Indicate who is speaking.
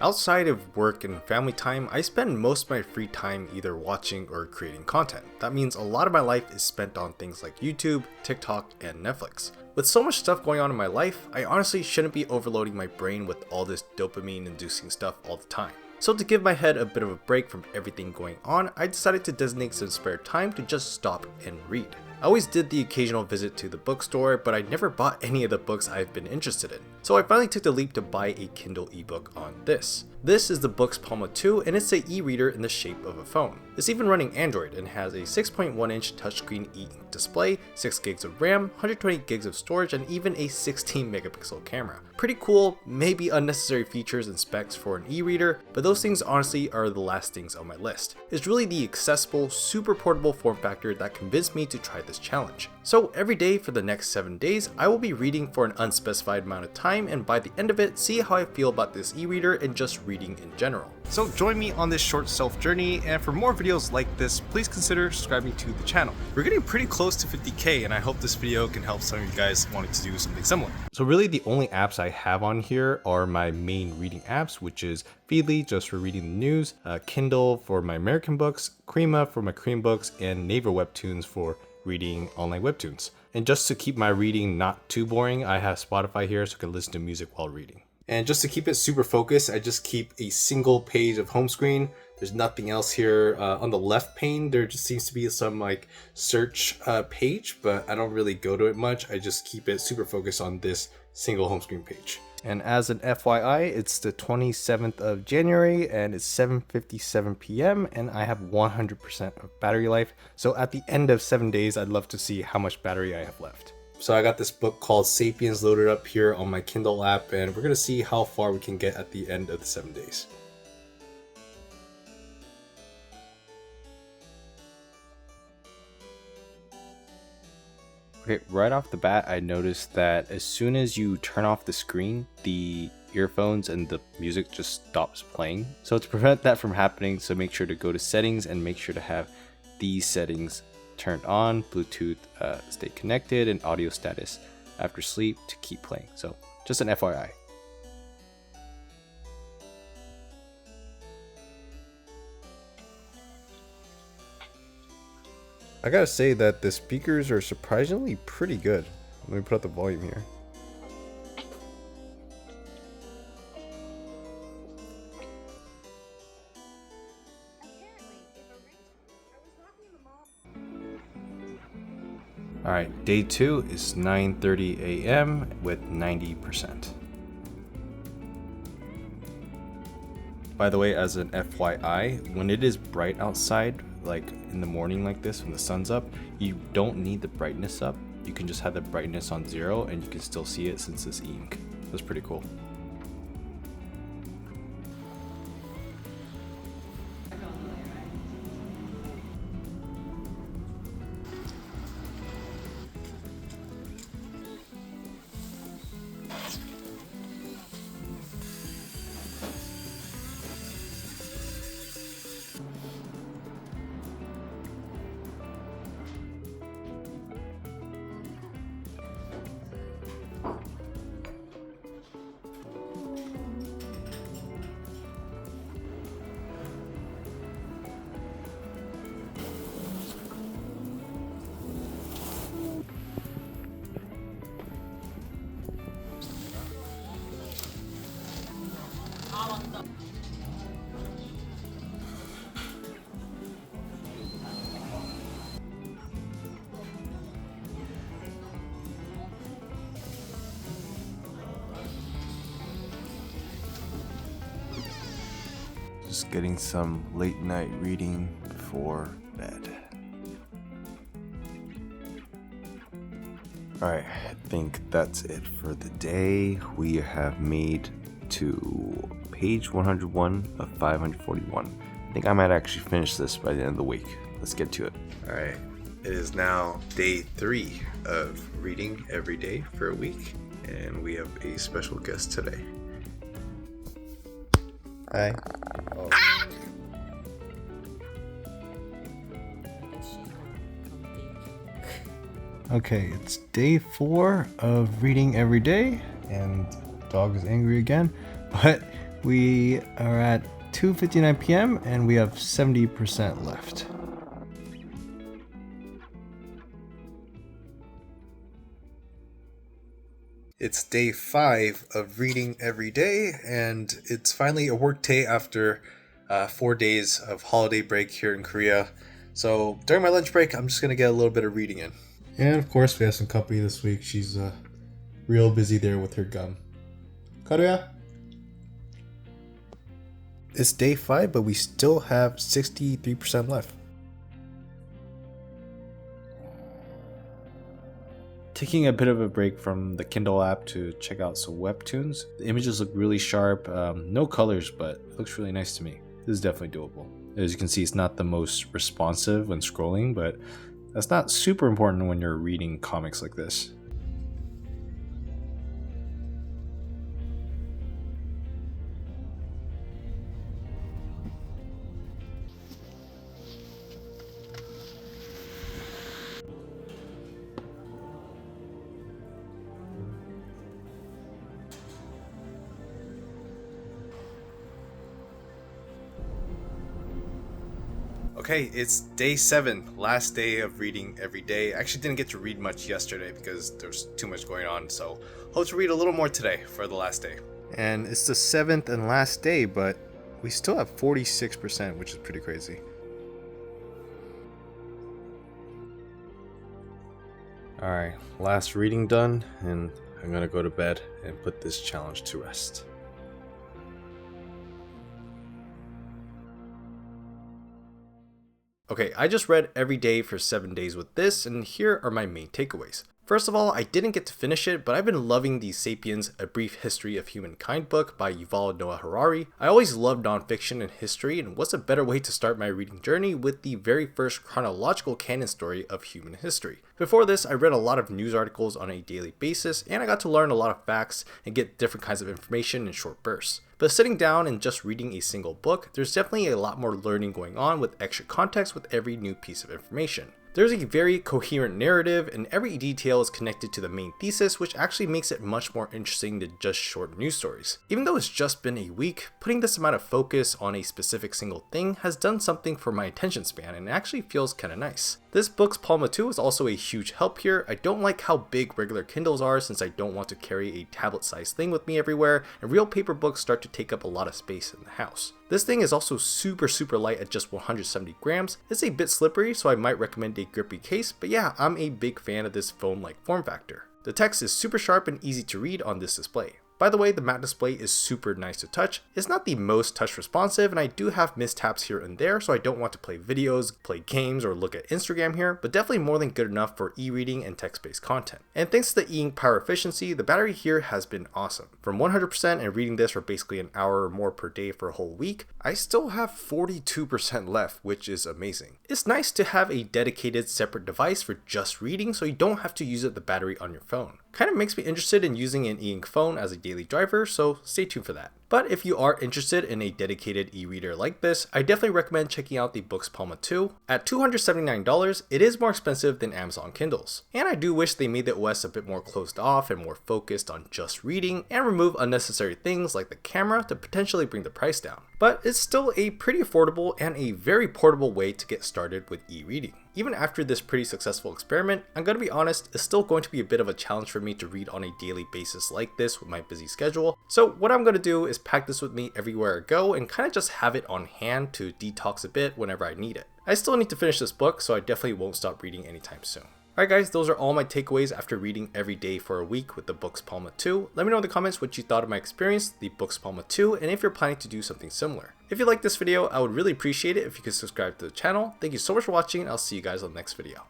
Speaker 1: Outside of work and family time, I spend most of my free time either watching or creating content. That means a lot of my life is spent on things like YouTube, TikTok, and Netflix. With so much stuff going on in my life, I honestly shouldn't be overloading my brain with all this dopamine-inducing stuff all the time. So to give my head a bit of a break from everything going on, I decided to designate some spare time to just stop and read. I always did the occasional visit to the bookstore, but I never bought any of the books I've been interested in. So I finally took the leap to buy a Kindle ebook on this. This is the Boox Palma 2, and it's an e-reader in the shape of a phone. It's even running Android and has a 6.1-inch touchscreen e-ink display, 6 gigs of RAM, 120 gigs of storage, and even a 16 megapixel camera. Pretty cool, maybe unnecessary features and specs for an e-reader, but those things honestly are the last things on my list. It's really the accessible, super portable form factor that convinced me to try this challenge. So every day for the next 7 days, I will be reading for an unspecified amount of time, and by the end of it, see how I feel about this e-reader and just reading in general. So join me on this short self journey, and for more videos like this, please consider subscribing to the channel. We're getting pretty close to 50k, and I hope this video can help some of you guys wanting to do something similar. So really the only apps I have on here are my main reading apps, which is Feedly just for reading the news, Kindle for my American books, Crema for my Korean books, and Naver Webtoons for reading online webtoons. And just to keep my reading not too boring, I have Spotify here so I can listen to music while reading. And just to keep it super focused, I just keep a single page of home screen. There's nothing else here. On the left pane, there just seems to be some like search page, but I don't really go to it much. I just keep it super focused on this single home screen page. And as an FYI, it's the 27th of January and it's 7:57 p.m. and I have 100% of battery life. So at the end of 7 days, I'd love to see how much battery I have left. So I got this book called Sapiens loaded up here on my Kindle app, and we're gonna see how far we can get at the end of the 7 days.
Speaker 2: Okay, right off the bat, I noticed that as soon as you turn off the screen, the earphones and the music just stops playing. So to prevent that from happening, so make sure to go to settings and make sure to have these settings turned on, Bluetooth stay connected, and audio status after sleep to keep playing. So just an FYI.
Speaker 1: I gotta say that the speakers are surprisingly pretty good. Let me put up the volume here. Alright, day 2 is 9:30 a.m. with 90%. By the way, as an FYI, when it is bright outside, like in the morning like this, when the sun's up, you don't need the brightness up. You can just have the brightness on 0 and you can still see it since it's ink. That's pretty cool. Just getting some late night reading before bed. Alright, I think that's it for the day. We have made to page 101 of 541. I think I might actually finish this by the end of the week. Let's get to it. Alright, it is now day 3 of reading every day for a week, and we have a special guest today. Hi. Oh. Okay, it's day 4 of reading every day, and dog is angry again, but
Speaker 2: We are at 2:59 p.m. and we have 70% left.
Speaker 1: It's day 5 of reading every day, and it's finally a work day after 4 days of holiday break here in Korea. So during my lunch break, I'm just going to get a little bit of reading in. And of course, we have some company this week. She's real busy there with her gum. Karuya? It's day 5, but we still have 63% left.
Speaker 2: Taking a bit of a break from the Kindle app to check out some webtoons. The images look really sharp, no colors, but it looks really nice to me. This is definitely doable. As you can see, it's not the most responsive when scrolling, but that's not super important when you're reading comics like this.
Speaker 1: Okay, it's day 7, last day of reading every day. I actually didn't get to read much yesterday because there's too much going on, so hope to read a little more today for the last day. And it's the 7th and last day, but we still have 46%, which is pretty crazy. Alright, last reading done, and I'm gonna go to bed and put this challenge to rest. Okay, I just read every day for 7 days with this, and here are my main takeaways. First of all, I didn't get to finish it, but I've been loving the Sapiens, A Brief History of Humankind book by Yuval Noah Harari. I always loved nonfiction and history, and what's a better way to start my reading journey with the very first chronological canon story of human history. Before this, I read a lot of news articles on a daily basis, and I got to learn a lot of facts and get different kinds of information in short bursts. But sitting down and just reading a single book, there's definitely a lot more learning going on with extra context with every new piece of information. There's a very coherent narrative, and every detail is connected to the main thesis, which actually makes it much more interesting than just short news stories. Even though it's just been a week, putting this amount of focus on a specific single thing has done something for my attention span, and it actually feels kinda nice. This Boox Palma 2 is also a huge help here. I don't like how big regular Kindles are since I don't want to carry a tablet-sized thing with me everywhere, and real paper books start to take up a lot of space in the house. This thing is also super light at just 170 grams. It's a bit slippery, so I might recommend a grippy case, but yeah, I'm a big fan of this phone-like form factor. The text is super sharp and easy to read on this display. By the way, the matte display is super nice to touch. It's not the most touch responsive, and I do have mishaps here and there, so I don't want to play videos, play games, or look at Instagram here, but definitely more than good enough for e-reading and text-based content. And thanks to the e-ink power efficiency, the battery here has been awesome. From 100% and reading this for basically an hour or more per day for a whole week, I still have 42% left, which is amazing. It's nice to have a dedicated separate device for just reading, so you don't have to use up the battery on your phone. Kind of makes me interested in using an e-ink phone as a daily driver, so stay tuned for that. But if you are interested in a dedicated e-reader like this, I definitely recommend checking out the Boox Palma 2. At $279, it is more expensive than Amazon Kindles. And I do wish they made the OS a bit more closed off and more focused on just reading and remove unnecessary things like the camera to potentially bring the price down. But it's still a pretty affordable and a very portable way to get started with e-reading. Even after this pretty successful experiment, I'm gonna be honest, it's still going to be a bit of a challenge for me to read on a daily basis like this with my busy schedule. So what I'm gonna do is pack this with me everywhere I go and kind of just have it on hand to detox a bit whenever I need it. I still need to finish this book, so I definitely won't stop reading anytime soon. Alright guys, those are all my takeaways after reading every day for a week with the Boox Palma 2. Let me know in the comments what you thought of my experience, the Boox Palma 2, and if you're planning to do something similar. If you like this video, I would really appreciate it if you could subscribe to the channel. Thank you so much for watching, and I'll see you guys on the next video.